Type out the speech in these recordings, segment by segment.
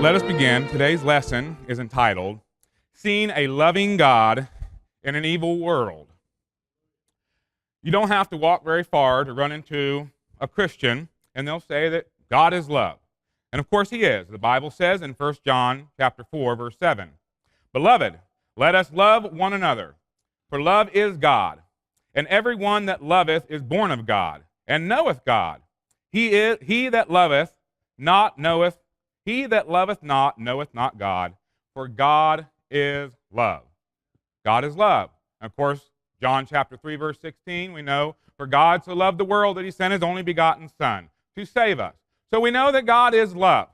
Let us begin. Today's lesson is entitled, Seeing a Loving God in an Evil World. You don't have to walk very far to run into a Christian, and they'll say that God is love. And of course he is. The Bible says in 1 John chapter 4, verse 7, Beloved, let us love one another, for love is God, and every one that loveth is born of God, and knoweth God. He that loveth not knoweth not God, for God is love. God is love. And of course, John chapter 3, verse 16, we know, for God so loved the world that he sent his only begotten Son to save us. So we know that God is love.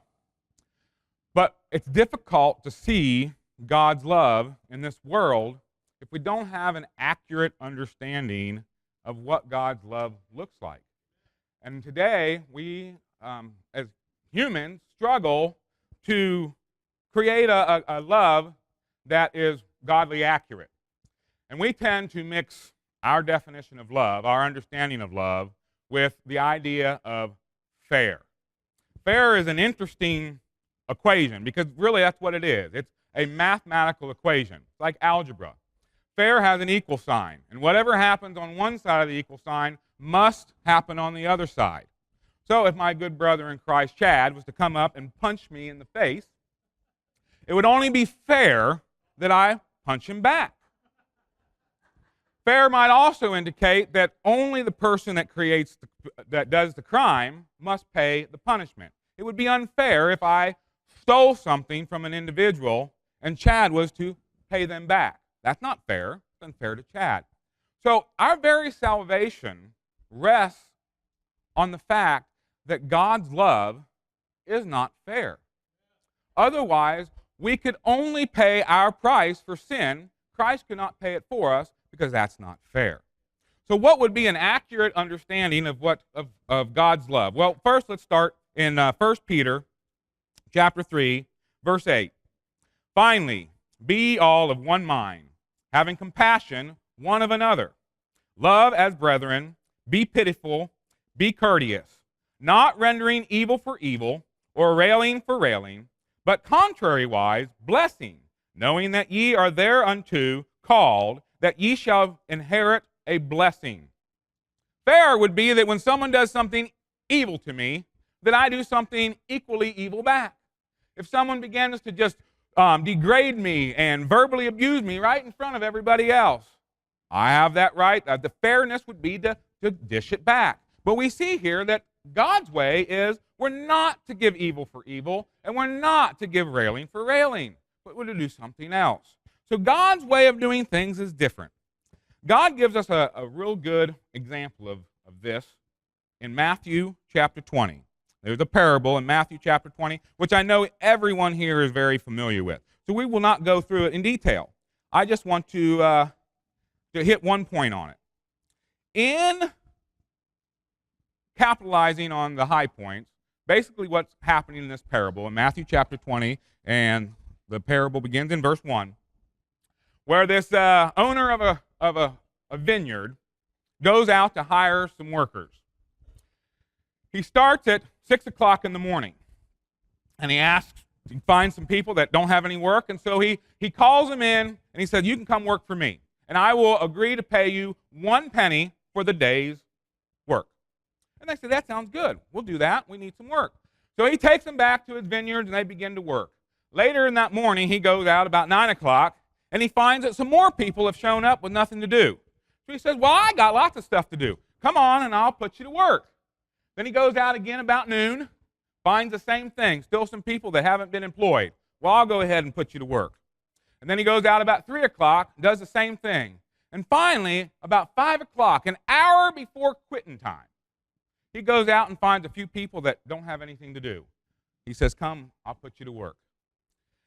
But it's difficult to see God's love in this world if we don't have an accurate understanding of what God's love looks like. And today, we, as humans, struggle to create a love that is godly accurate. And we tend to mix our definition of love, our understanding of love, with the idea of fair. Fair is an interesting equation because really that's what it is. It's a mathematical equation. It's like algebra. Fair has an equal sign, and whatever happens on one side of the equal sign must happen on the other side. So if my good brother in Christ, Chad, was to come up and punch me in the face, it would only be fair that I punch him back. Fair might also indicate that only the person that does the crime must pay the punishment. It would be unfair if I stole something from an individual and Chad was to pay them back. That's not fair. It's unfair to Chad. So our very salvation rests on the fact that God's love is not fair. Otherwise, we could only pay our price for sin. Christ could not pay it for us because that's not fair. So what would be an accurate understanding of God's love? Well, first let's start in 1 Peter chapter 3, verse 8. Finally, be ye all of one mind, having compassion one of another. Love as brethren, be pitiful, be courteous, not rendering evil for evil, or railing for railing, but contrariwise blessing, knowing that ye are thereunto called, that ye shall inherit a blessing. Fair would be that when someone does something evil to me, that I do something equally evil back. If someone begins to just degrade me and verbally abuse me right in front of everybody else, I have that right. The fairness would be to dish it back. But we see here that God's way is we're not to give evil for evil, and we're not to give railing for railing, but we're to do something else. So God's way of doing things is different. God gives us a real good example of this in Matthew chapter 20. There's a parable in Matthew chapter 20, which I know everyone here is very familiar with. So we will not go through it in detail. I just want to hit one point on it. In capitalizing on the high points, basically what's happening in this parable in Matthew chapter 20, and the parable begins in verse 1, where this owner of a vineyard goes out to hire some workers. He starts at 6 o'clock in the morning, and he finds some people that don't have any work, and so he calls them in, and he says, you can come work for me, and I will agree to pay you 1 penny for the day's work. And they say, that sounds good. We'll do that. We need some work. So he takes them back to his vineyards, and they begin to work. Later in that morning, he goes out about 9 o'clock, and he finds that some more people have shown up with nothing to do. So he says, well, I got lots of stuff to do. Come on, and I'll put you to work. Then he goes out again about noon, finds the same thing, still some people that haven't been employed. Well, I'll go ahead and put you to work. And then he goes out about 3 o'clock, does the same thing. And finally, about 5 o'clock, an hour before quitting time, he goes out and finds a few people that don't have anything to do. He says, come, I'll put you to work.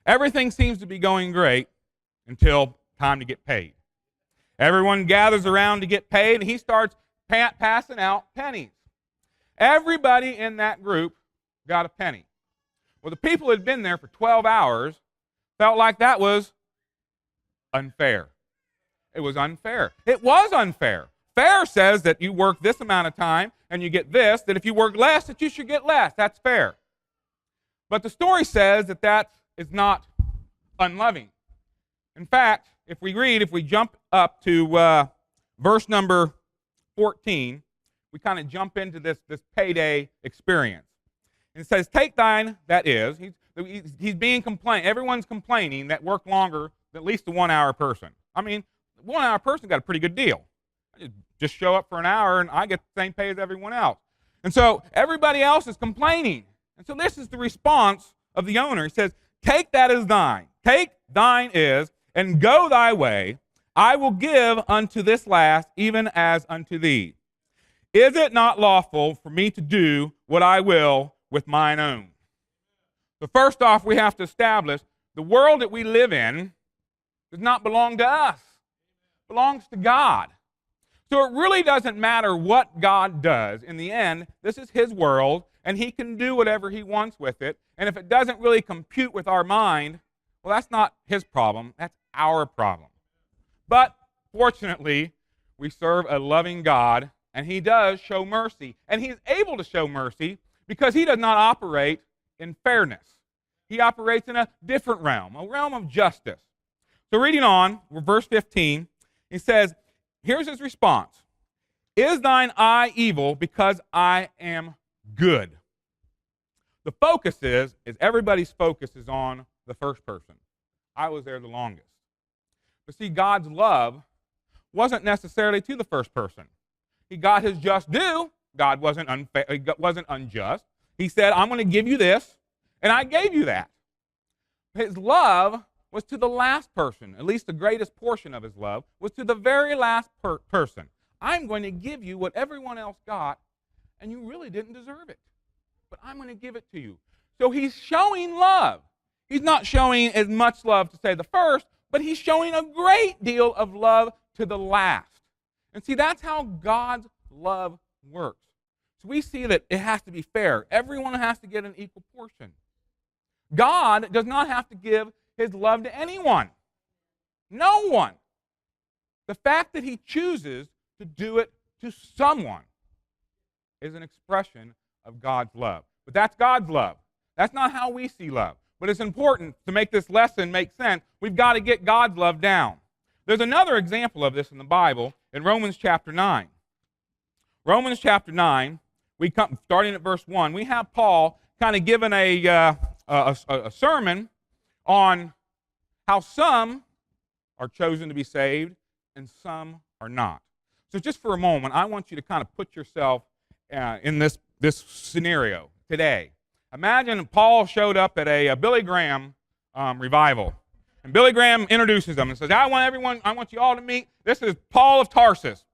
Everything seems to be going great until time to get paid. Everyone gathers around to get paid, and he starts passing out pennies. Everybody in that group got a penny. Well, the people who had been there for 12 hours felt like that was unfair. It was unfair. It was unfair. Fair says that you work this amount of time and you get this, that if you work less, that you should get less. That's fair. But the story says that that is not unloving. In fact, if we jump up to verse number 14, we kind of jump into this payday experience. And it says, take thine, that is, he's being complained. Everyone's complaining that work longer than at least the 1 hour person. I mean, the 1 hour person got a pretty good deal. I just show up for an hour and I get the same pay as everyone else. And so everybody else is complaining. And so this is the response of the owner. He says, take that as thine. Take thine is, and go thy way. I will give unto this last, even as unto thee. Is it not lawful for me to do what I will with mine own? So first off, we have to establish the world that we live in does not belong to us. It belongs to God. So it really doesn't matter what God does. In the end, this is his world, and he can do whatever he wants with it. And if it doesn't really compute with our mind, well, that's not his problem. That's our problem. But fortunately, we serve a loving God, and he does show mercy. And he's able to show mercy because he does not operate in fairness. He operates in a different realm, a realm of justice. So reading on, verse 15, he says, here's his response. Is thine eye evil because I am good? The focus is everybody's focus is on the first person. I was there the longest. But see, God's love wasn't necessarily to the first person. He got his just due. God wasn't unfair, he wasn't unjust. He said, I'm going to give you this, and I gave you that. His love was to the last person. At least the greatest portion of his love was to the very last person. I'm going to give you what everyone else got, and you really didn't deserve it. But I'm going to give it to you. So he's showing love. He's not showing as much love to say the first, but he's showing a great deal of love to the last. And see, that's how God's love works. So we see that it has to be fair. Everyone has to get an equal portion. God does not have to give his love to anyone. No one. The fact that he chooses to do it to someone is an expression of God's love. But that's God's love. That's not how we see love. But it's important to make this lesson make sense. We've got to get God's love down. There's another example of this in the Bible in Romans chapter 9. Romans chapter 9, starting at verse 1, we have Paul kind of given a sermon on how some are chosen to be saved and some are not. So just for a moment, I want you to kind of put yourself in this scenario today. Imagine Paul showed up at a Billy Graham revival. And Billy Graham introduces them and says, I want you all to meet, this is Paul of Tarsus,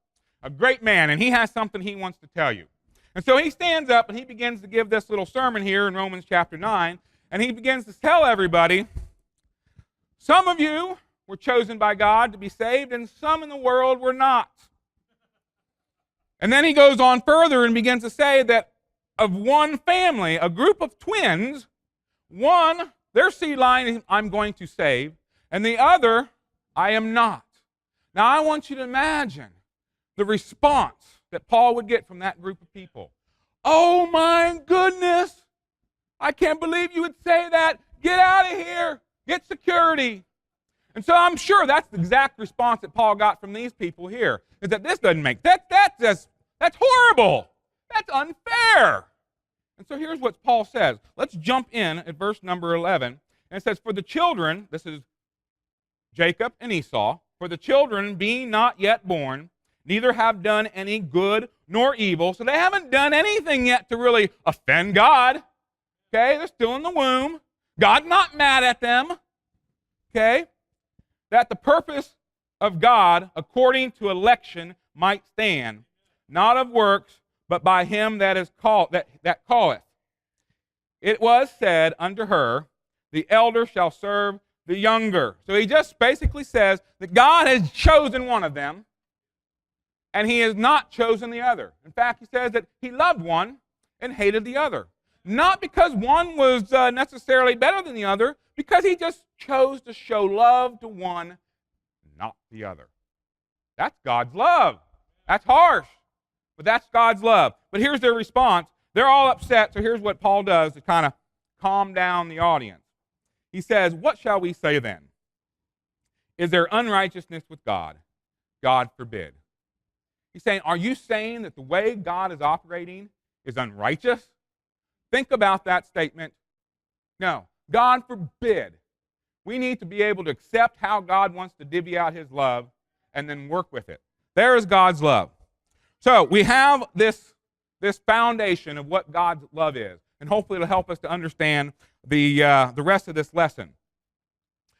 a great man, and he has something he wants to tell you. And so he stands up and he begins to give this little sermon here in Romans chapter 9, and he begins to tell everybody, some of you were chosen by God to be saved, and some in the world were not. And then he goes on further and begins to say that of one family, a group of twins, one, their seed line I'm going to save, and the other, I am not. Now I want you to imagine the response that Paul would get from that group of people. Oh my goodness! I can't believe you would say that. Get out of here. Get security. And so I'm sure that's the exact response that Paul got from these people here, is that this doesn't make, that's horrible. That's unfair. And so here's what Paul says. Let's jump in at verse number 11. And it says, for the children, this is Jacob and Esau, for the children being not yet born, neither have done any good nor evil. So they haven't done anything yet to really offend God. Okay, they're still in the womb. God's not mad at them. Okay, that the purpose of God according to election might stand, not of works, but by him that is called that calleth. It was said unto her, the elder shall serve the younger. So he just basically says that God has chosen one of them, and he has not chosen the other. In fact, he says that he loved one and hated the other. Not because one was necessarily better than the other, because he just chose to show love to one, not the other. That's God's love. That's harsh, but that's God's love. But here's their response. They're all upset, so here's what Paul does to kind of calm down the audience. He says, "What shall we say then? Is there unrighteousness with God? God forbid." He's saying, are you saying that the way God is operating is unrighteous? Think about that statement. No, God forbid. We need to be able to accept how God wants to divvy out his love and then work with it. There is God's love. So we have this foundation of what God's love is, and hopefully it'll help us to understand the rest of this lesson.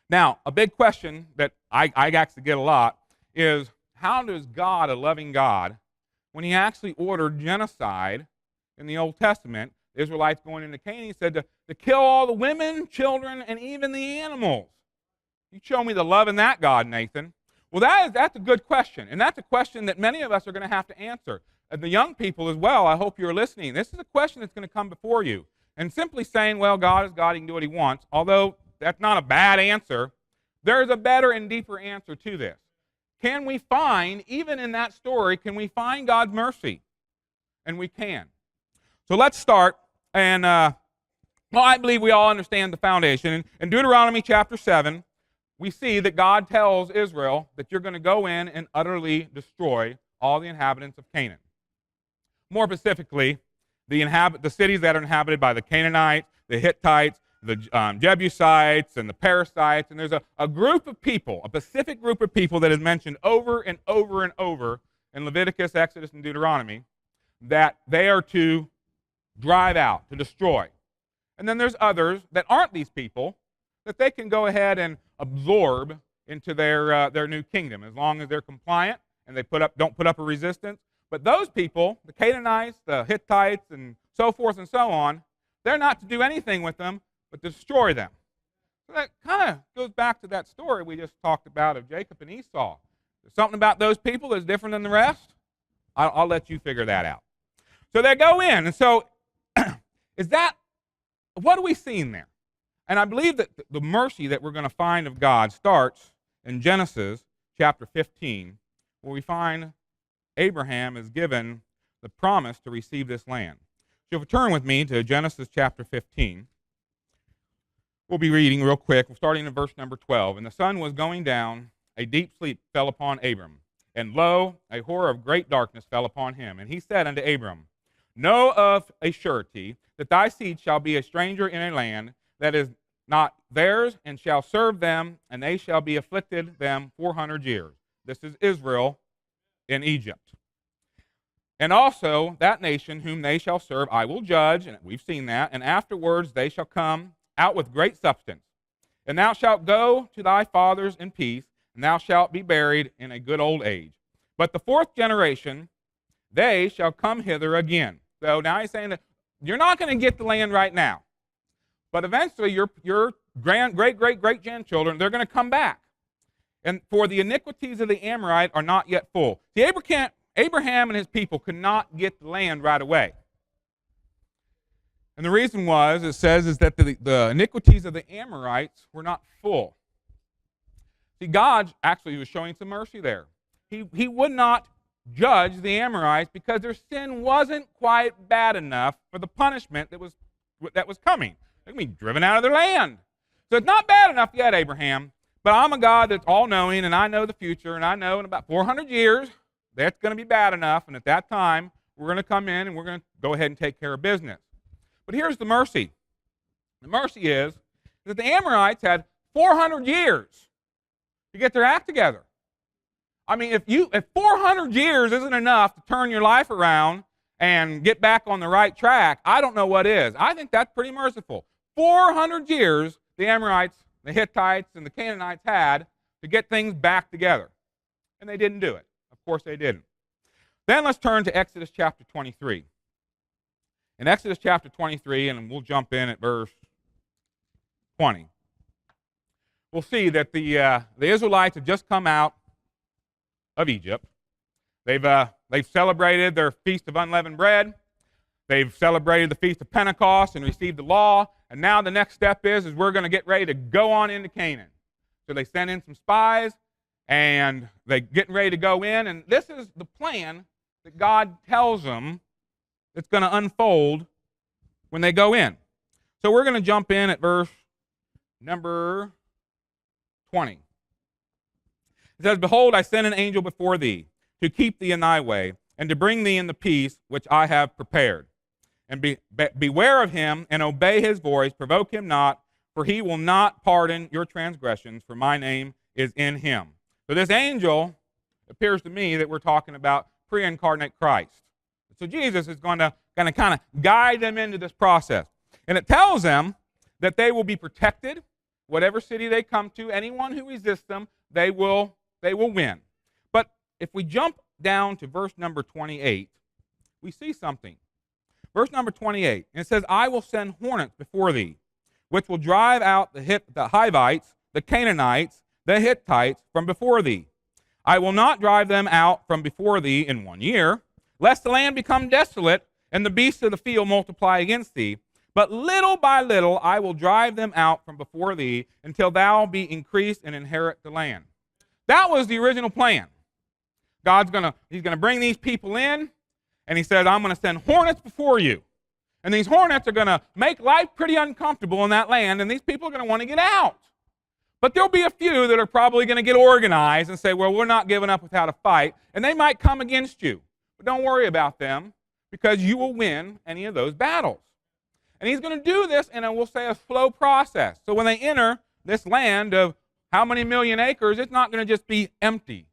Now, a big question that I actually get a lot is, how does God, a loving God, when he actually ordered genocide in the Old Testament, the Israelites going into Canaan, he said to kill all the women, children, and even the animals. You show me the love in that, God, Nathan. Well, that's a good question, and that's a question that many of us are going to have to answer. And the young people as well, I hope you're listening. This is a question that's going to come before you. And simply saying, well, God is God, he can do what he wants, although that's not a bad answer, there's a better and deeper answer to this. Can we find, even in that story, can we find God's mercy? And we can. So let's start, and I believe we all understand the foundation. In Deuteronomy chapter 7, we see that God tells Israel that you're going to go in and utterly destroy all the inhabitants of Canaan. More specifically, the cities that are inhabited by the Canaanites, the Hittites, the Jebusites, and the Perizzites, and there's a group of people, a specific group of people that is mentioned over and over and over in Leviticus, Exodus, and Deuteronomy, that they are to drive out, to destroy. And then there's others that aren't these people that they can go ahead and absorb into their new kingdom as long as they're compliant and they don't put up a resistance. But those people, the Canaanites, the Hittites, and so forth and so on, they're not to do anything with them but to destroy them. So that kind of goes back to that story we just talked about of Jacob and Esau. There's something about those people that's different than the rest. I'll let you figure that out. So they go in, and so what are we seeing there? And I believe that the mercy that we're going to find of God starts in Genesis chapter 15, where we find Abraham is given the promise to receive this land. So if you turn with me to Genesis chapter 15, we'll be reading real quick, starting in verse number 12. "And the sun was going down, a deep sleep fell upon Abram. And lo, a horror of great darkness fell upon him. And he said unto Abram, Know of a surety that thy seed shall be a stranger in a land that is not theirs, and shall serve them, and they shall be afflicted them 400 years. This is Israel in Egypt. And also that nation whom they shall serve I will judge," and we've seen that, "and afterwards they shall come out with great substance. And thou shalt go to thy fathers in peace, and thou shalt be buried in a good old age. But the fourth generation, they shall come hither again." So now he's saying that you're not going to get the land right now. But eventually your great-great-great-grandchildren, they're going to come back. "And for the iniquities of the Amorite are not yet full." See, Abraham and his people could not get the land right away. And the reason was, it says, is that the iniquities of the Amorites were not full. See, God actually was showing some mercy there. He would not judge the Amorites because their sin wasn't quite bad enough for the punishment that was coming. They're going to be driven out of their land. So it's not bad enough yet, Abraham, but I'm a God that's all-knowing, and I know the future, and I know in about 400 years that's going to be bad enough, and at that time we're going to come in and we're going to go ahead and take care of business. But here's the mercy. The mercy is that the Amorites had 400 years to get their act together. I mean, if 400 years isn't enough to turn your life around and get back on the right track, I don't know what is. I think that's pretty merciful. 400 years the Amorites, the Hittites, and the Canaanites had to get things back together. And they didn't do it. Of course they didn't. Then let's turn to Exodus chapter 23. In Exodus chapter 23, and we'll jump in at verse 20, we'll see that the Israelites have just come out of Egypt. They've celebrated their Feast of Unleavened Bread. They've celebrated the Feast of Pentecost and received the law. And now the next step is we're going to get ready to go on into Canaan. So they send in some spies, and they're getting ready to go in. And this is the plan that God tells them that's going to unfold when they go in. So we're going to jump in at verse number 20. It says, "Behold, I send an angel before thee, to keep thee in thy way, and to bring thee in the peace which I have prepared. And beware of him, and obey his voice, provoke him not, for he will not pardon your transgressions, for my name is in him." So this angel appears to me that we're talking about pre-incarnate Christ. So Jesus is going to kind of guide them into this process. And it tells them that they will be protected, whatever city they come to. Anyone who resists them, they will win. But if we jump down to verse number 28, we see something. Verse number 28, and it says, "I will send hornets before thee, which will drive out the Hivites, the Canaanites, the Hittites from before thee. I will not drive them out from before thee in 1 year, lest the land become desolate, and the beasts of the field multiply against thee. But little by little I will drive them out from before thee, until thou be increased and inherit the land." That was the original plan. He's gonna bring these people in, and he says, "I'm going to send hornets before you. And these hornets are going to make life pretty uncomfortable in that land, and these people are going to want to get out. But there'll be a few that are probably going to get organized and say, well, we're not giving up without a fight, and they might come against you. But don't worry about them, because you will win any of those battles." And he's going to do this in we'll say, a slow process. So when they enter this land of how many million acres, it's not going to just be empty.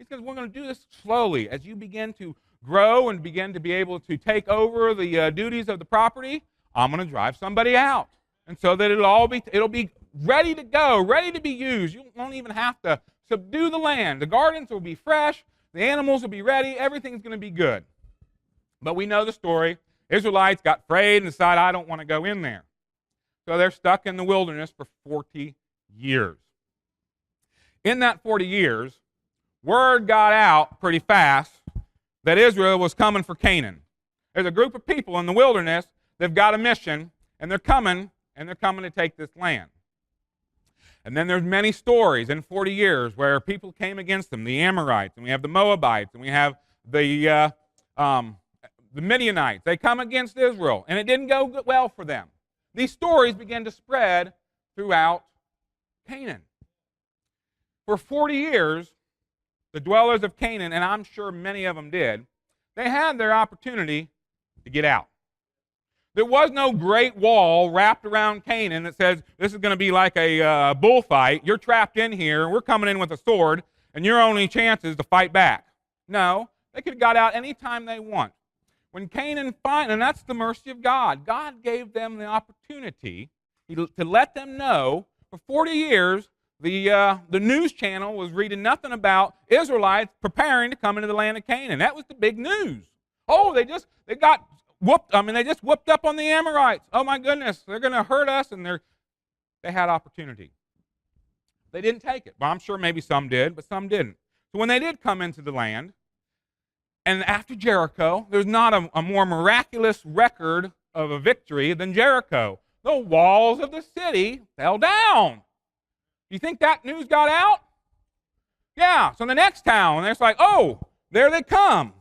We're going to do this slowly. As you begin to grow and begin to be able to take over the duties of the property, I'm going to drive somebody out. And so that it'll be ready to go, ready to be used. You won't even have to subdue the land. The gardens will be fresh. The animals will be ready. Everything's going to be good. But we know the story. Israelites got afraid and decided, I don't want to go in there. So they're stuck in the wilderness for 40 years. In that 40 years, word got out pretty fast that Israel was coming for Canaan. There's a group of people in the wilderness. They've got a mission, and they're coming to take this land. And then there's many stories in 40 years where people came against them, the Amorites, and we have the Moabites, and we have the Midianites. They come against Israel, and it didn't go well for them. These stories began to spread throughout Canaan. For 40 years, the dwellers of Canaan, and I'm sure many of them did, they had their opportunity to get out. There was no great wall wrapped around Canaan that says, this is going to be like a bullfight. You're trapped in here, we're coming in with a sword, and your only chance is to fight back. No, they could have got out any time they want. When Canaan and that's the mercy of God. God gave them the opportunity to let them know. For 40 years, the news channel was reading nothing about Israelites preparing to come into the land of Canaan. That was the big news. Oh, they got whooped. They just whooped up on the Amorites. Oh my goodness, they're going to hurt us, and they had opportunity. They didn't take it. Well, I'm sure maybe some did, but some didn't. So when they did come into the land, and after Jericho, there's not a more miraculous record of a victory than Jericho. The walls of the city fell down. You think that news got out? Yeah. So the next town, it's like, oh, there they come.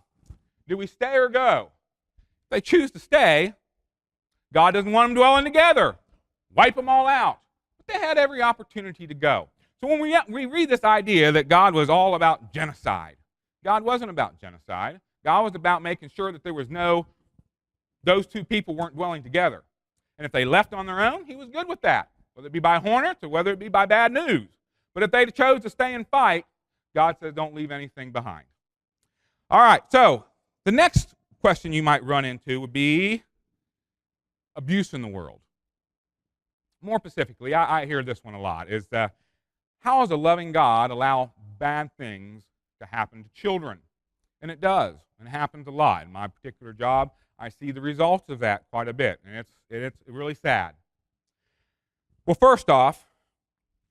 Do we stay or go? If they choose to stay, God doesn't want them dwelling together. Wipe them all out. But they had every opportunity to go. So when we read this idea that God was all about genocide, God wasn't about genocide. God was about making sure that those two people weren't dwelling together. And if they left on their own, he was good with that, whether it be by hornets or whether it be by bad news. But if they chose to stay and fight, God says don't leave anything behind. All right, so the next question you might run into would be abuse in the world. More specifically, I hear this one a lot, is how does a loving God allow bad things to happen to children? And it does, and it happens a lot. In my particular job, I see the results of that quite a bit, and it's really sad. Well, first off,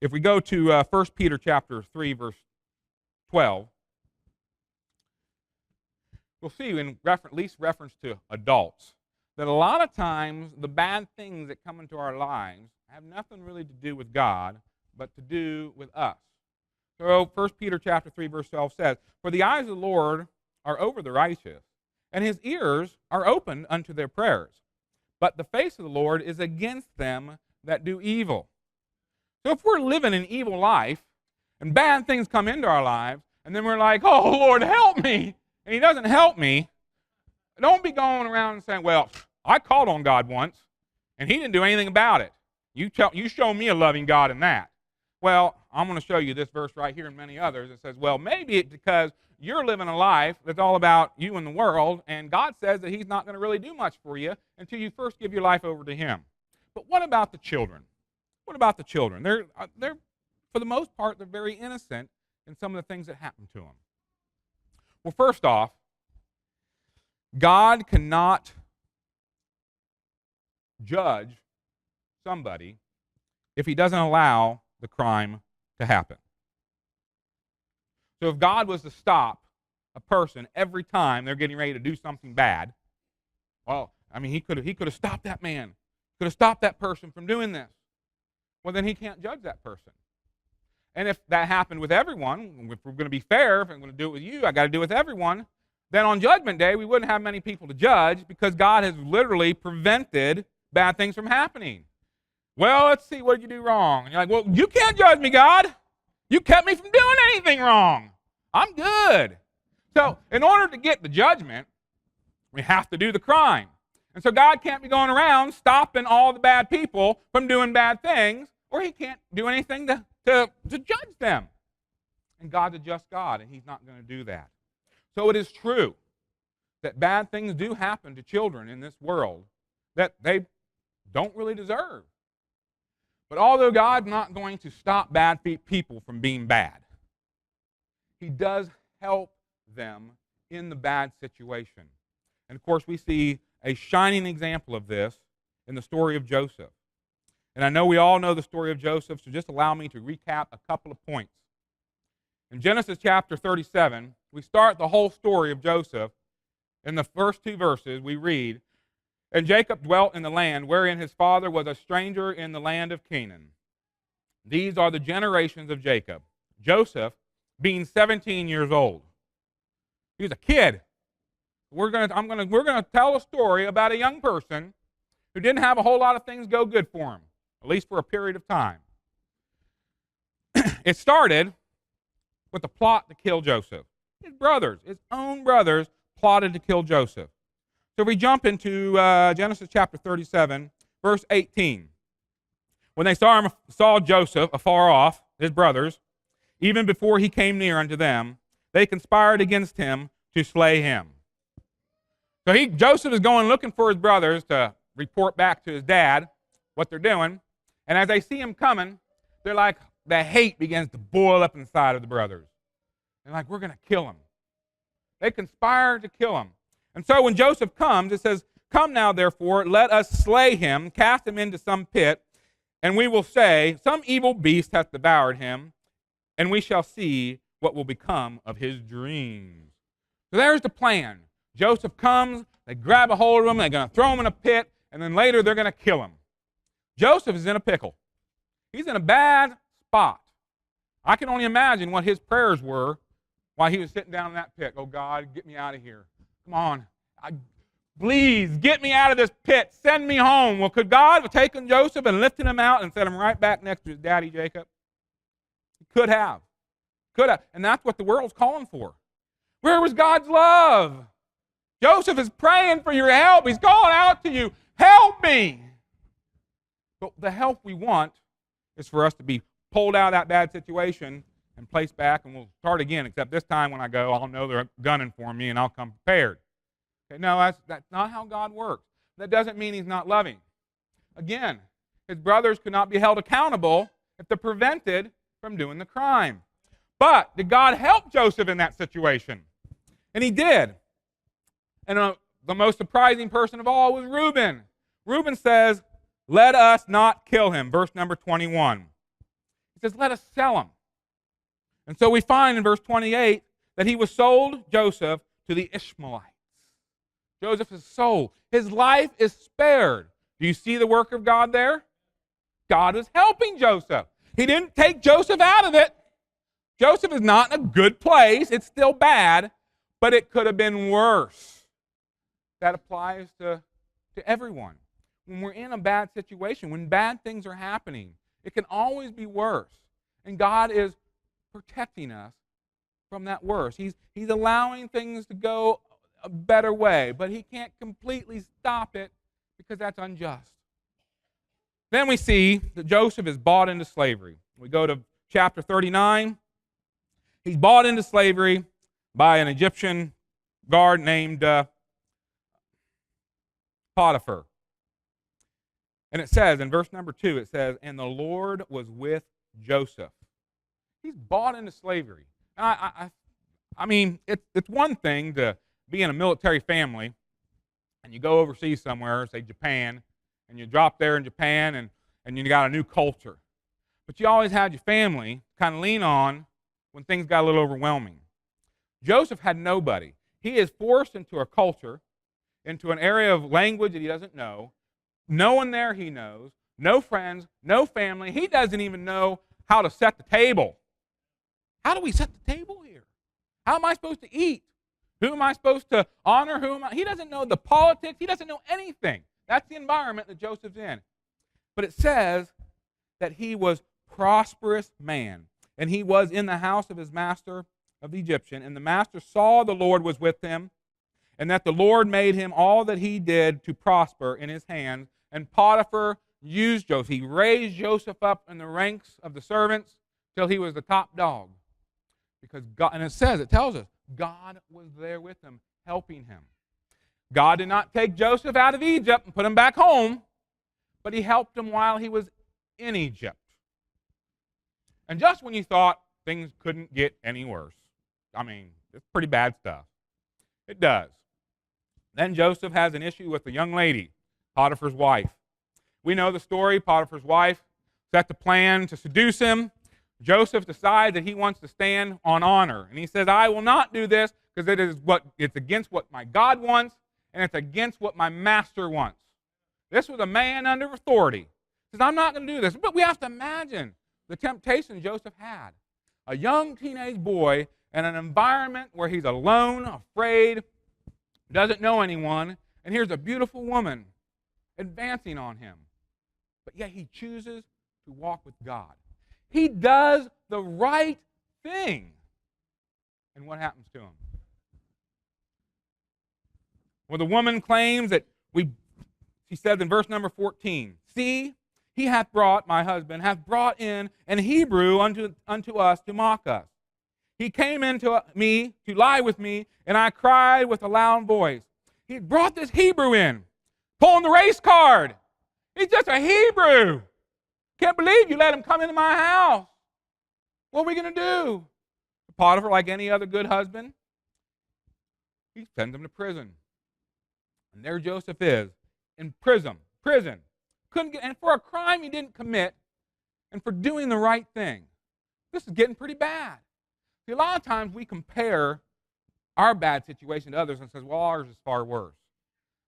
if we go to 1 Peter chapter 3, verse 12, we'll see in at least reference to adults that a lot of times the bad things that come into our lives have nothing really to do with God, but to do with us. So 1 Peter chapter 3, verse 12 says, "For the eyes of the Lord are over the righteous, and his ears are open unto their prayers. but the face of the Lord is against them that do evil. So if we're living an evil life, and bad things come into our lives, and then we're like, oh, Lord, help me, and he doesn't help me, don't be going around and saying, well, I called on God once, and he didn't do anything about it. You show me a loving God in that. Well, I'm going to show you this verse right here and many others. It says, well, maybe it's because you're living a life that's all about you and the world, and God says that he's not going to really do much for you until you first give your life over to him. But what about the children? What about the children? They're for the most part, they're very innocent in some of the things that happen to them. Well, first off, God cannot judge somebody if he doesn't allow the crime to happen. So if God was to stop a person every time they're getting ready to do something bad, well, I mean, he could have stopped that man, could have stopped that person from doing this. Well, then he can't judge that person. And if that happened with everyone, if we're going to be fair, if I'm going to do it with you, I got to do it with everyone, then on Judgment Day, we wouldn't have many people to judge because God has literally prevented bad things from happening. Well, let's see, what did you do wrong? And you're like, well, you can't judge me, God. You kept me from doing anything wrong. I'm good. So in order to get the judgment, we have to do the crime. And so God can't be going around stopping all the bad people from doing bad things, or he can't do anything to judge them. And God's a just God, and he's not going to do that. So it is true that bad things do happen to children in this world that they don't really deserve. But although God's not going to stop bad people from being bad, he does help them in the bad situation. And of course, we see a shining example of this in the story of Joseph. And I know we all know the story of Joseph, so just allow me to recap a couple of points. In Genesis chapter 37, we start the whole story of Joseph. In the first 2 verses, we read, and Jacob dwelt in the land wherein his father was a stranger in the land of Canaan. These are the generations of Jacob. Joseph being 17 years old. He was a kid. We're going to tell a story about a young person who didn't have a whole lot of things go good for him, at least for a period of time. It started with a plot to kill Joseph. His brothers, his own brothers, plotted to kill Joseph. So we jump into Genesis chapter 37, verse 18. When they saw Joseph afar off, his brothers, even before he came near unto them, they conspired against him to slay him. So Joseph is going looking for his brothers to report back to his dad what they're doing. And as they see him coming, they're like, the hate begins to boil up inside of the brothers. They're like, we're going to kill him. They conspire to kill him. And so when Joseph comes, it says, come now, therefore, let us slay him, cast him into some pit, and we will say, some evil beast hath devoured him, and we shall see what will become of his dreams. So there's the plan. Joseph comes, they grab a hold of him, they're going to throw him in a pit, and then later they're going to kill him. Joseph is in a pickle. He's in a bad spot. I can only imagine what his prayers were while he was sitting down in that pit. Oh, God, get me out of here. Come on. Please, get me out of this pit. Send me home. Well, could God have taken Joseph and lifted him out and set him right back next to his daddy, Jacob? He could have. Could have. And that's what the world's calling for. Where was God's love? Joseph is praying for your help. He's calling out to you, help me. But the help we want is for us to be pulled out of that bad situation and placed back, and we'll start again, except this time when I go, I'll know they're gunning for me, and I'll come prepared. Okay, no, that's not how God works. That doesn't mean he's not loving. Again, his brothers could not be held accountable if they're prevented from doing the crime. But did God help Joseph in that situation? And he did. And the most surprising person of all was Reuben. Reuben says, let us not kill him. Verse number 21. He says, let us sell him. And so we find in verse 28 that he was sold, Joseph, to the Ishmaelites. Joseph is sold. His life is spared. Do you see the work of God there? God is helping Joseph. He didn't take Joseph out of it. Joseph is not in a good place. It's still bad, but it could have been worse. That applies to everyone. when we're in a bad situation, when bad things are happening. It can always be worse. And God is protecting us from that worse. He's allowing things to go a better way, but he can't completely stop it because that's unjust. Then we see that Joseph is bought into slavery. We go to chapter 39. He's bought into slavery by an Egyptian guard named Potiphar. And it says, in verse number 2, it says, and the Lord was with Joseph. He's bought into slavery. I mean, it's one thing to be in a military family, and you go overseas somewhere, say Japan, and you drop there in Japan, and you got a new culture. But you always had your family kind of lean on when things got a little overwhelming. Joseph had nobody. He is forced into a culture, into an area of language that he doesn't know. No one there he knows. No friends, no family. He doesn't even know how to set the table. How do we set the table here? How am I supposed to eat? Who am I supposed to honor? He doesn't know the politics. He doesn't know anything. That's the environment that Joseph's in. But it says that he was prosperous man, and he was in the house of his master of the Egyptian, and the master saw the Lord was with him, and that the Lord made him all that he did to prosper in his hands. And Potiphar used Joseph. He raised Joseph up in the ranks of the servants till he was the top dog. Because God, and it tells us, God was there with him, helping him. God did not take Joseph out of Egypt and put him back home, but he helped him while he was in Egypt. And just when you thought things couldn't get any worse, I mean, it's pretty bad stuff. It does. Then Joseph has an issue with the young lady, Potiphar's wife. We know the story. Potiphar's wife set the plan to seduce him. Joseph decides that he wants to stand on honor. And he says, I will not do this because it's against what my God wants, and it's against what my master wants. This was a man under authority. He says, I'm not going to do this. But we have to imagine the temptation Joseph had. A young teenage boy in an environment where he's alone, afraid, doesn't know anyone, and here's a beautiful woman advancing on him. But yet he chooses to walk with God. He does the right thing. And what happens to him? Well, the woman claims that she says in verse number 14, see, he hath brought, my husband, hath brought in an Hebrew unto us to mock us. He came into me to lie with me, and I cried with a loud voice. He brought this Hebrew in, pulling the race card. He's just a Hebrew. Can't believe you let him come into my house. What are we going to do? Potiphar, like any other good husband, he sends him to prison. And there Joseph is, in prison. Couldn't get, and for a crime he didn't commit, and for doing the right thing. This is getting pretty bad. See, a lot of times we compare our bad situation to others and says, well, ours is far worse.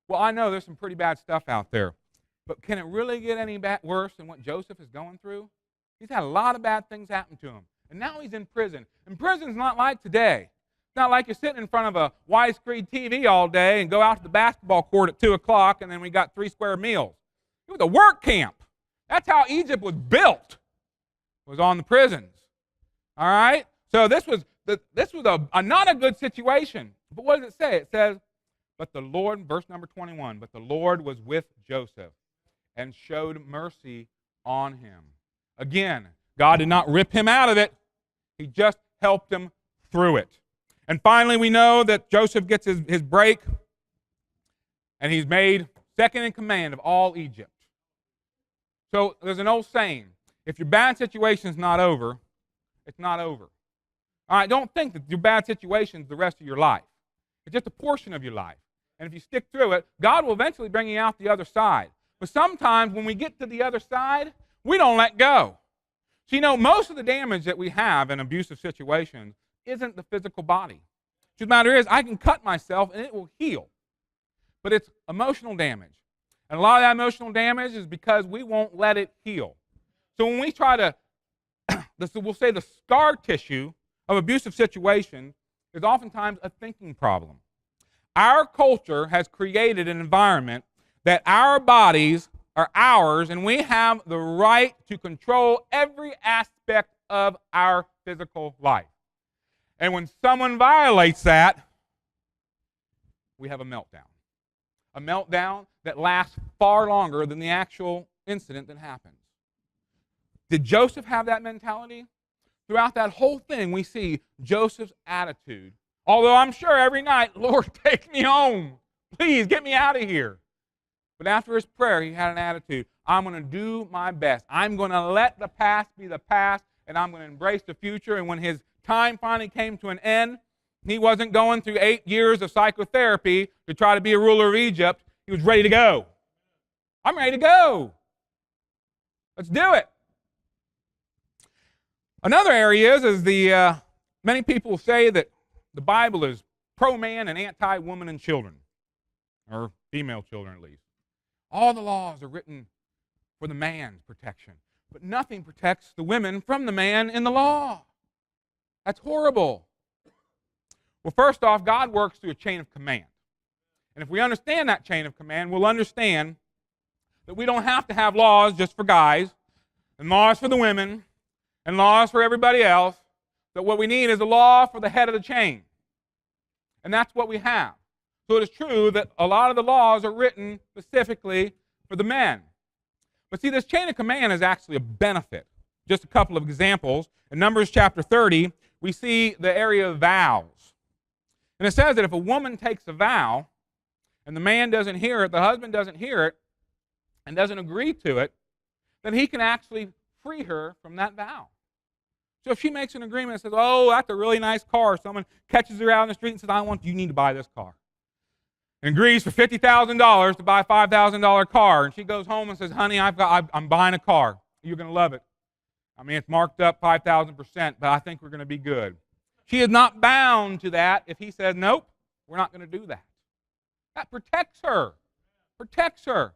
Well, I know there's some pretty bad stuff out there, but can it really get any worse than what Joseph is going through? He's had a lot of bad things happen to him, and now he's in prison. And prison's not like today. It's not like you're sitting in front of a widescreen TV all day and go out to the basketball court at 2 o'clock and then we got 3 square meals. It was a work camp. That's how Egypt was built, was on the prisons. All right? So this was not a good situation. But what does it say? It says, but the Lord, verse number 21, but the Lord was with Joseph and showed mercy on him. Again, God did not rip him out of it. He just helped him through it. And finally, we know that Joseph gets his break, and he's made second in command of all Egypt. So there's an old saying, if your bad situation is not over, it's not over. All right, don't think that your bad situation is the rest of your life. It's just a portion of your life. And if you stick through it, God will eventually bring you out the other side. But sometimes when we get to the other side, we don't let go. So, you know, most of the damage that we have in abusive situations isn't the physical body. The matter is, I can cut myself and it will heal. But it's emotional damage. And a lot of that emotional damage is because we won't let it heal. So when we try to, we'll say the scar tissue of abusive situations is oftentimes a thinking problem. Our culture has created an environment that our bodies are ours, and we have the right to control every aspect of our physical life. And when someone violates that, we have a meltdown. A meltdown that lasts far longer than the actual incident that happens. Did Joseph have that mentality? Throughout that whole thing, we see Joseph's attitude. Although I'm sure every night, Lord, take me home. Please, get me out of here. But after his prayer, he had an attitude. I'm going to do my best. I'm going to let the past be the past, and I'm going to embrace the future. And when his time finally came to an end, he wasn't going through 8 years of psychotherapy to try to be a ruler of Egypt. He was ready to go. I'm ready to go. Let's do it. Another area is many people say that the Bible is pro-man and anti-woman and children, or female children at least. All the laws are written for the man's protection, but nothing protects the women from the man in the law. That's horrible. Well, first off, God works through a chain of command. And if we understand that chain of command, we'll understand that we don't have to have laws just for guys, and laws for the women, and laws for everybody else. That what we need is a law for the head of the chain. And that's what we have. So it is true that a lot of the laws are written specifically for the men. But see, this chain of command is actually a benefit. Just a couple of examples. In Numbers chapter 30, we see the area of vows. And it says that if a woman takes a vow, and the man doesn't hear it, the husband doesn't hear it, and doesn't agree to it, then he can actually free her from that vow. So if she makes an agreement and says, oh, that's a really nice car, someone catches her out in the street and says, you need to buy this car. And agrees for $50,000 to buy a $5,000 car. And she goes home and says, honey, I'm buying a car. You're going to love it. I mean, it's marked up 5,000%, but I think we're going to be good. She is not bound to that if he says, nope, we're not going to do that. That protects her. Protects her.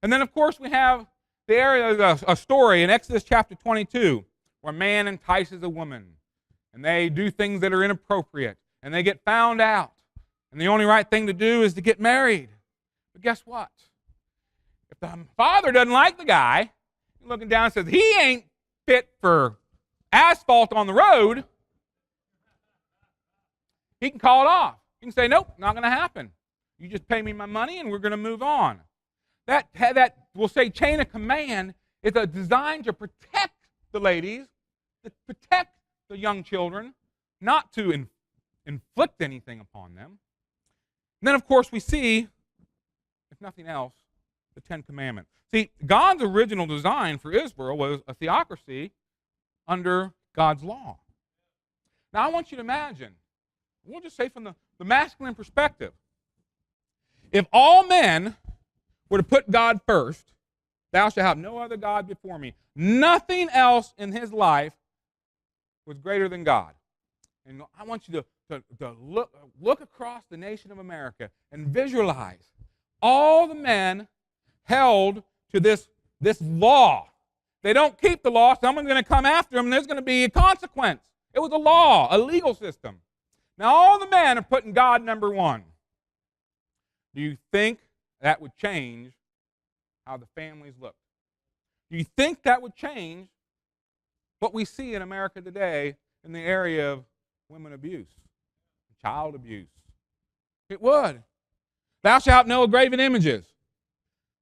And then, of course, we have the area of a story in Exodus chapter 22 where a man entices a woman, and they do things that are inappropriate, and they get found out. And the only right thing to do is to get married. But guess what? If the father doesn't like the guy, he's looking down and says, he ain't fit for asphalt on the road, he can call it off. He can say, nope, not going to happen. You just pay me my money and we're going to move on. That we'll say chain of command is designed to protect the ladies, to protect the young children, not to inflict anything upon them. And then, of course, we see, if nothing else, the Ten Commandments. See, God's original design for Israel was a theocracy under God's law. Now, I want you to imagine, we'll just say from the masculine perspective, if all men were to put God first, thou shalt have no other God before me, nothing else in his life was greater than God. And I want you to look across the nation of America and visualize all the men held to this law. They don't keep the law, someone's going to come after them, and there's going to be a consequence. It was a law, a legal system. Now all the men are putting God number one. Do you think that would change how the families look? Do you think that would change what we see in America today in the area of women abuse, child abuse? It would. Thou shalt know graven images.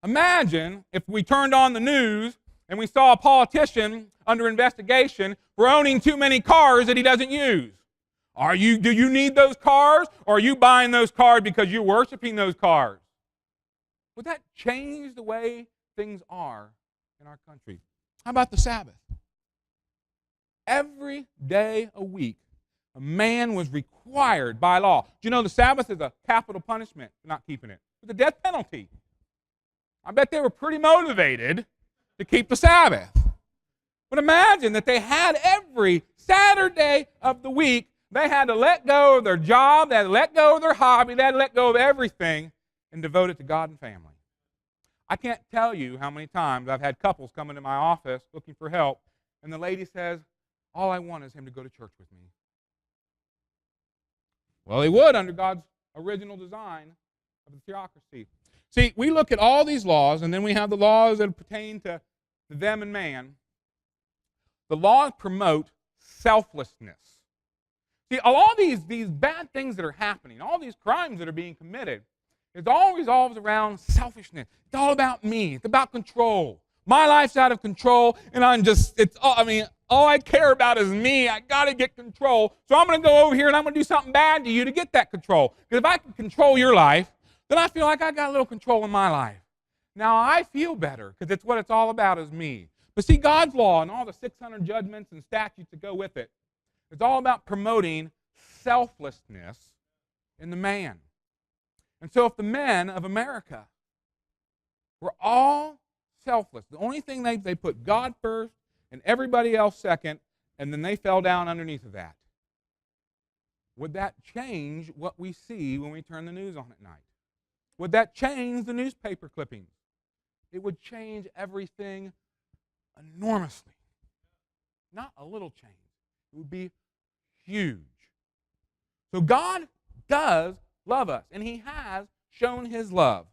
Imagine if we turned on the news and we saw a politician under investigation for owning too many cars that he doesn't use. Do you need those cars, or are you buying those cars because you're worshiping those cars? Would that change the way things are in our country? How about the Sabbath? Every day a week, a man was required by law. Do you know the Sabbath is a capital punishment for not keeping it? It's a death penalty. I bet they were pretty motivated to keep the Sabbath. But imagine that they had every Saturday of the week, they had to let go of their job, they had to let go of their hobby, they had to let go of everything and devote it to God and family. I can't tell you how many times I've had couples come into my office looking for help, and the lady says, all I want is him to go to church with me. Well, he would under God's original design of the theocracy. See, we look at all these laws, and then we have the laws that pertain to them and man. The laws promote selflessness. See, all these bad things that are happening, all these crimes that are being committed, it all revolves around selfishness. It's all about me. It's about control. My life's out of control, and all I care about is me. I got to get control. So I'm going to go over here and I'm going to do something bad to you to get that control. Because if I can control your life, then I feel like I got a little control in my life. Now I feel better because it's what it's all about is me. But see, God's law and all the 600 judgments and statutes that go with it, it's all about promoting selflessness in the man. And so if the men of America were all selfless, the only thing they put God first and everybody else second, and then they fell down underneath of that, would that change what we see when we turn the news on at night? Would that change the newspaper clippings? It would change everything enormously. Not a little change. It would be huge. So God does love us, and He has shown His love.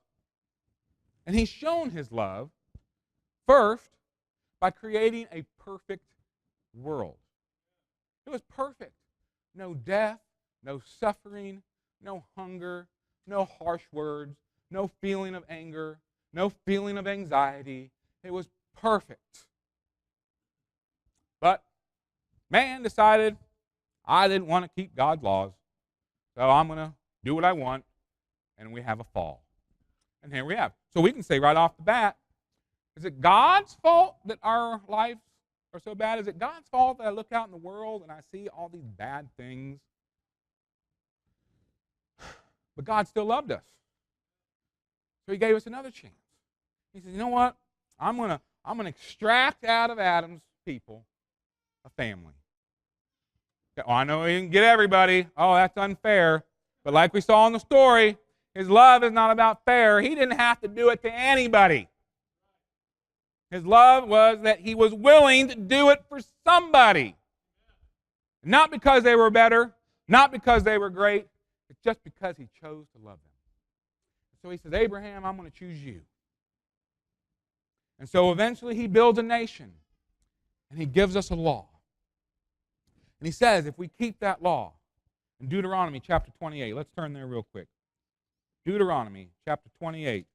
And He's shown His love first by creating a perfect world. It was perfect. No death, no suffering, no hunger, no harsh words, no feeling of anger, no feeling of anxiety. It was perfect. But man decided, I didn't want to keep God's laws, so I'm going to do what I want, and we have a fall. And here we have. So we can say right off the bat, is it God's fault that our lives are so bad? Is it God's fault that I look out in the world and I see all these bad things? But God still loved us. So He gave us another chance. He said, you know what? I'm gonna extract out of Adam's people a family. Oh, I know He didn't get everybody. Oh, that's unfair. But like we saw in the story, His love is not about fair. He didn't have to do it to anybody. His love was that He was willing to do it for somebody. Not because they were better, not because they were great, it's just because He chose to love them. So He says, Abraham, I'm going to choose you. And so eventually He builds a nation, and He gives us a law. And He says, if we keep that law, in Deuteronomy chapter 28, let's turn there real quick. Deuteronomy chapter 28.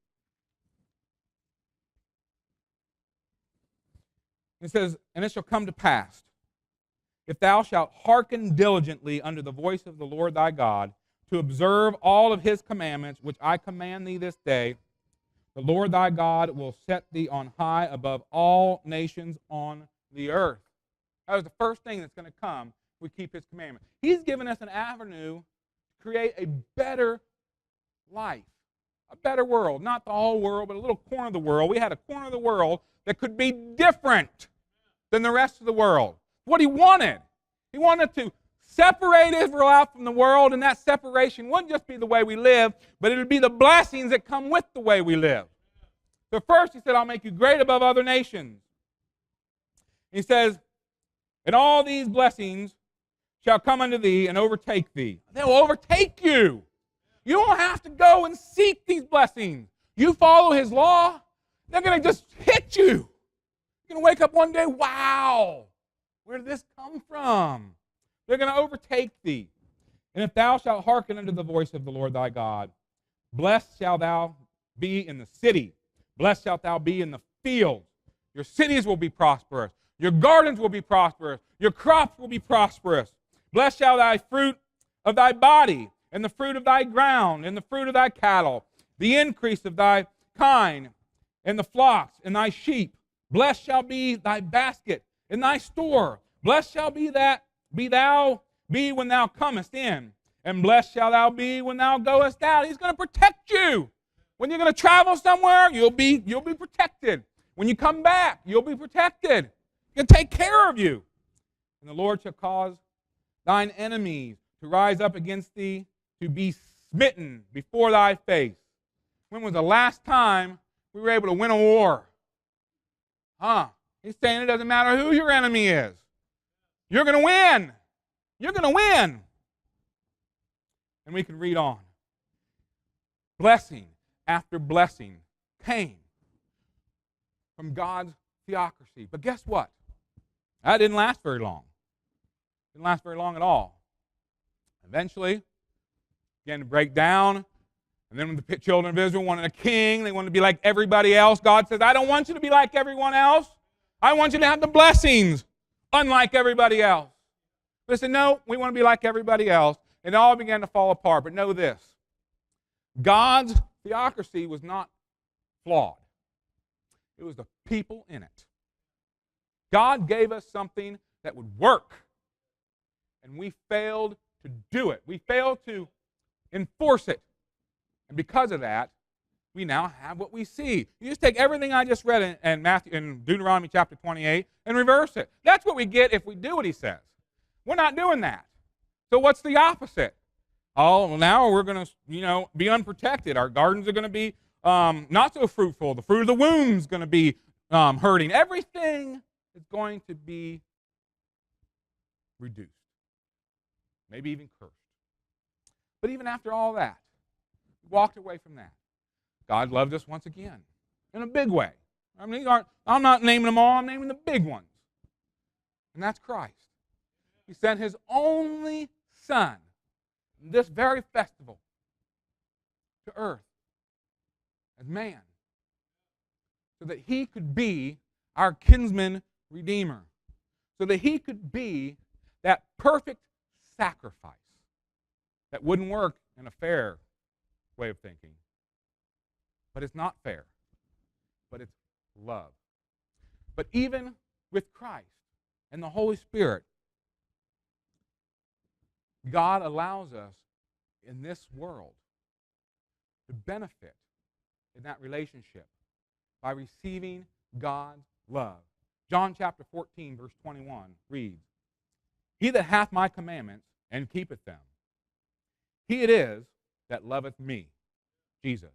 It says, and it shall come to pass, if thou shalt hearken diligently unto the voice of the Lord thy God, to observe all of His commandments, which I command thee this day, the Lord thy God will set thee on high above all nations on the earth. That was the first thing that's going to come if we keep His commandments. He's given us an avenue to create a better life, a better world. Not the whole world, but a little corner of the world. We had a corner of the world that could be different than the rest of the world. What He wanted. He wanted to separate Israel out from the world, and that separation wouldn't just be the way we live, but it would be the blessings that come with the way we live. So first He said, I'll make you great above other nations. He says, and all these blessings shall come unto thee and overtake thee. They will overtake you. You don't have to go and seek these blessings. You follow His law, they're going to just hit you. You're going to wake up one day, wow, where did this come from? They're going to overtake thee. And if thou shalt hearken unto the voice of the Lord thy God, blessed shalt thou be in the city, blessed shalt thou be in the field. Your cities will be prosperous. Your gardens will be prosperous. Your crops will be prosperous. Blessed shall thy fruit of thy body, and the fruit of thy ground, and the fruit of thy cattle, the increase of thy kine, and the flocks, and thy sheep. Blessed shall be thy basket, and thy store. Blessed shall be thou when thou comest in, and blessed shall thou be when thou goest out. He's going to protect you. When you're going to travel somewhere, you'll be protected. When you come back, you'll be protected. He'll take care of you. And the Lord shall cause thine enemies to rise up against thee, to be smitten before thy face. When was the last time we were able to win a war? He's saying it doesn't matter who your enemy is. You're going to win. You're going to win. And we can read on. Blessing. after blessing came from God's theocracy. But guess what? That didn't last very long. Didn't last very long at all. Eventually, it began to break down. And then when the children of Israel wanted a king, they wanted to be like everybody else. God says, I don't want you to be like everyone else. I want you to have the blessings unlike everybody else. They said, no, we want to be like everybody else. And it all began to fall apart. But know this, God's theocracy was not flawed. It was the people in it. God gave us something that would work. And we failed to do it. We failed to enforce it. And because of that, we now have what we see. You just take everything I just read in Deuteronomy chapter 28 and reverse it. That's what we get if we do what he says. We're not doing that. So what's the opposite? Oh, well, now we're going to, be unprotected. Our gardens are going to be not so fruitful. The fruit of the womb is going to be hurting. Everything is going to be reduced, maybe even cursed. But even after all that, we walked away from that. God loved us once again in a big way. I mean, I'm not naming them all. I'm naming the big ones. And that's Christ. He sent his only Son in this very festival to earth as man so that he could be our kinsman redeemer, so that he could be that perfect sacrifice that wouldn't work in a fair way of thinking. But it's not fair, but it's love. But even with Christ and the Holy Spirit, God allows us in this world to benefit in that relationship by receiving God's love. John chapter 14, verse 21 reads, He that hath my commandments and keepeth them, he it is that loveth me, Jesus.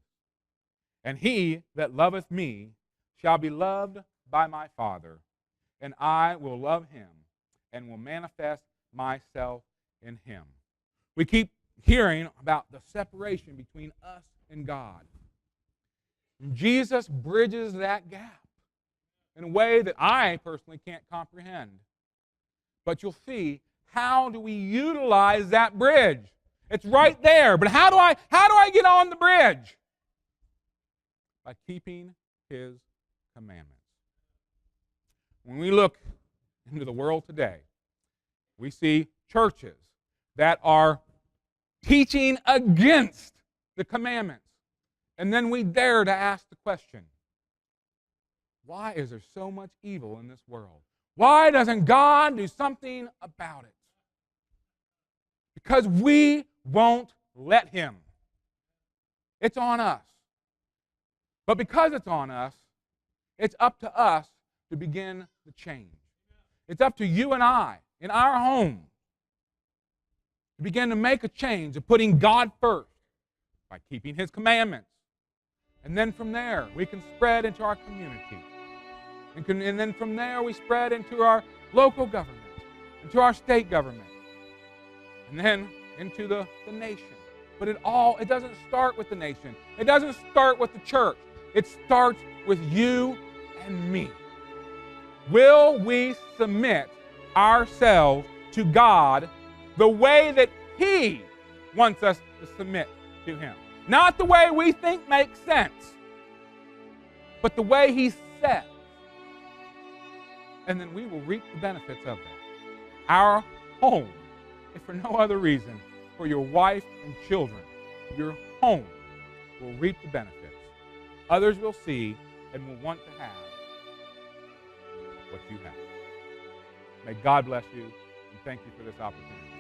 And he that loveth me shall be loved by my Father, and I will love him and will manifest myself in him. We keep hearing about the separation between us and God. And Jesus bridges that gap in a way that I personally can't comprehend. But you'll see, how do we utilize that bridge? It's right there, but how do I get on the bridge? By keeping his commandments. When we look into the world today, we see churches that are teaching against the commandments. And then we dare to ask the question, why is there so much evil in this world? Why doesn't God do something about it? Because we won't let him. It's on us. But because it's on us, it's up to us to begin the change. It's up to you and I, in our home, to begin to make a change of putting God first by keeping his commandments. And then from there, we can spread into our community. And then from there, we spread into our local government, into our state government, and then into the nation. But it doesn't start with the nation. It doesn't start with the church. It starts with you and me. Will we submit ourselves to God the way that he wants us to submit to him? Not the way we think makes sense, but the way he says. And then we will reap the benefits of that. Our home, if for no other reason, for your wife and children, your home will reap the benefits. Others will see and will want to have what you have. May God bless you, and thank you for this opportunity.